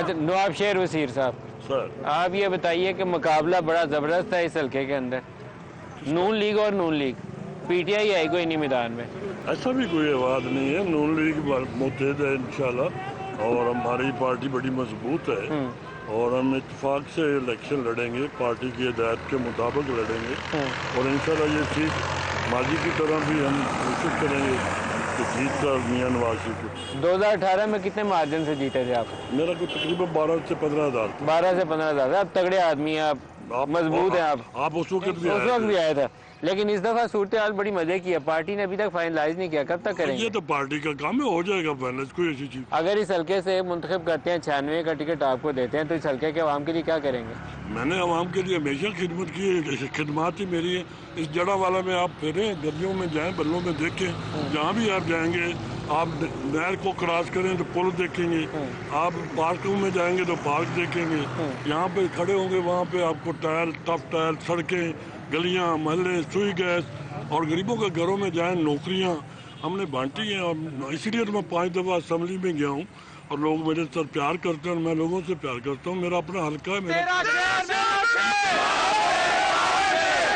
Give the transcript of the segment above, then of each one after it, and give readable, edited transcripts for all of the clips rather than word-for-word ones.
अच्छा, नवाब शेर वसीर साहब सर, आप ये बताइए कि मुकाबला बड़ा ज़बरदस्त है इस हल्के के अंदर, नून लीग और नून लीग, पीटीआई है कोई नहीं मैदान में। ऐसा भी कोई बात नहीं है। नून लीग मुतहद है इंशाल्लाह, और हमारी पार्टी बड़ी मजबूत है, और हम इत्तेफाक से इलेक्शन लड़ेंगे, पार्टी की हिदायत के मुताबिक लड़ेंगे, और इंशाल्लाह ये सीट माजी की तरह भी हम कोशिश करेंगे कि जीत कर मियाँ नवाज शरीफ। 2018 में कितने मार्जिन से जीते थे आप? मेरा को तकरीबन 12 से 15 हज़ार। 12 से 15 हज़ार। आप तगड़े आदमी हैं, आप मजबूत हैं। आप उस वक्त भी आया था, लेकिन इस दफा सूरत हाल बड़ी मजे की है। पार्टी ने अभी तक फाइनलाइज नहीं किया, कब तक करेंगे? ये तो पार्टी का काम है, हो जाएगा फाइनलाइज, कोई ऐसी चीज। अगर इस हल्के से मुंतखब करते हैं, 96 का टिकट आपको देते हैं, तो इस हल्के के अवाम के लिए क्या करेंगे? मैंने अवाम के लिए हमेशा खिदमत की है, खिदमत ही मेरी है। इस जड़ा वाला में आप फिरें, गलियों में जाएं, बल्लों में देखें, जहाँ भी आप जाएंगे, आप नहर को क्रॉस करें तो पुल देखेंगे, आप पार्कों में जाएंगे तो पार्क देखेंगे, यहाँ पे खड़े होंगे वहाँ पे आपको टायर, टफ टायर, सड़कें, गलियाँ, मोहल्ले, सुई गैस, और गरीबों के घरों में जाएं, नौकरियाँ हमने बांटी हैं। और इसीलिए तो मैं 5 दफ़ा असम्बली में गया हूँ, और लोग मेरे साथ प्यार करते हैं, और मैं लोगों से प्यार करता हूँ। मेरा अपना हल्का है। मेरा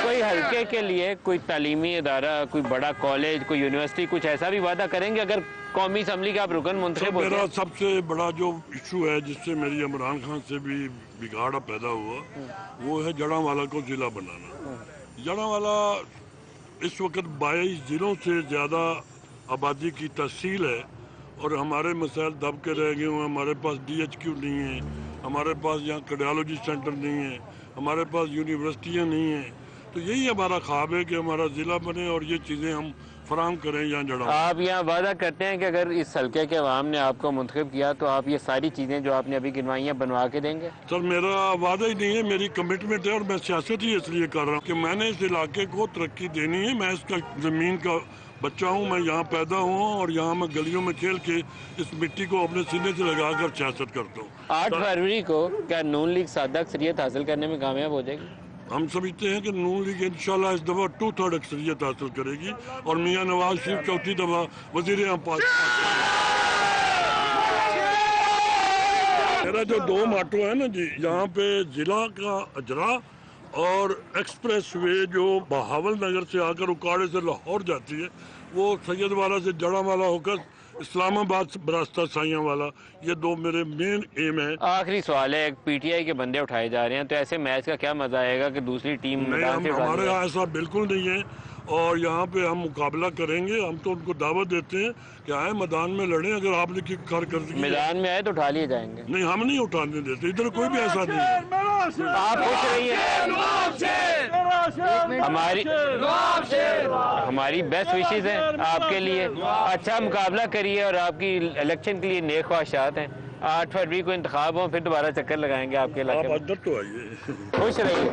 कोई हल्के के लिए कोई तालीमी इदारा, कोई बड़ा कॉलेज, कोई यूनिवर्सिटी, कुछ ऐसा भी वादा करेंगे अगर कौमी असम्बली के आप रुकन मुंतखब होते हैं? मेरा सबसे बड़ा जो इशू है, जिससे मेरी इमरान खान से भी बिगाड़ पैदा हुआ, वो है जड़ावाला को जिला बनाना। जड़ावाला इस वक्त 22 जिलों से ज़्यादा आबादी की तहसील है, और हमारे मसाइल दब के रह गए हैं। हमारे पास DHQ नहीं है, हमारे पास यहाँ कार्डियोलॉजी सेंटर नहीं है, हमारे पास यूनिवर्सिटियाँ नहीं हैं। तो यही हमारा ख्वाब है कि हमारा ज़िला बने और ये चीज़ें हम फराम करें यहाँ जड़ा। आप यहाँ वादा करते हैं कि अगर इस हल्के के अवाम ने आपको मुंतखब किया तो आप ये सारी चीज़ें जो आपने अभी गिनवाई हैं बनवा के देंगे? सर, मेरा वादा ही नहीं है, मेरी कमिटमेंट है, और मैं सियासत ही इसलिए कर रहा हूँ कि मैंने इस इलाके को तरक्की देनी है। मैं इसका ज़मीन का बच्चा हूँ, मैं यहाँ पैदा हुआ, और यहाँ मैं गलियों में खेल के इस मिट्टी को अपने सीने से लगा कर सियासत करता हूँ। 8 फरवरी को क्या नून लीग सादा अक्सरियत हासिल करने में कामयाब हो जाएगी? हम समझते हैं कि नून लीग इंशाल्लाह इस दफ़ा 2/3 अक्सरियत हासिल करेगी, और मियाँ नवाज शरीफ चौथी दफ़ा वज़ीर आज़म पास। मेरा जो 2 माटो है ना जी, यहाँ पे जिला का अजरा और एक्सप्रेस वे जो बहावल नगर से आकर उकाड़े से लाहौर जाती है, वो सैयदवाला से जड़ावाला होकर इस्लामाबाद रास्ता साइयां वाला, ये 2 मेरे मेन एम है। आखिरी सवाल है, पीटीआई के बंदे उठाए जा रहे हैं, तो ऐसे मैच का क्या मजा आएगा कि दूसरी टीम नहीं, हमारे यहाँ ऐसा बिल्कुल नहीं है, और यहाँ पे हम मुकाबला करेंगे। हम तो उनको दावत देते हैं कि आए मैदान में लड़ें, अगर आपने की कारकर्दगी मैदान में आए तो उठा लिए जाएंगे। नहीं, हम नहीं उठाने देते, इधर कोई भी ऐसा नहीं है। आप खुश रहिए। हमारी बेस्ट विशेष हैं आपके लिए, अच्छा मुकाबला करिए, और आपकी इलेक्शन के लिए नेक ख्वाहिशात हैं। 8 फरवरी को इंतखाब हो, फिर दोबारा चक्कर लगाएंगे आपके इलाके में। आप अंदर तो आइए। खुश रहिए।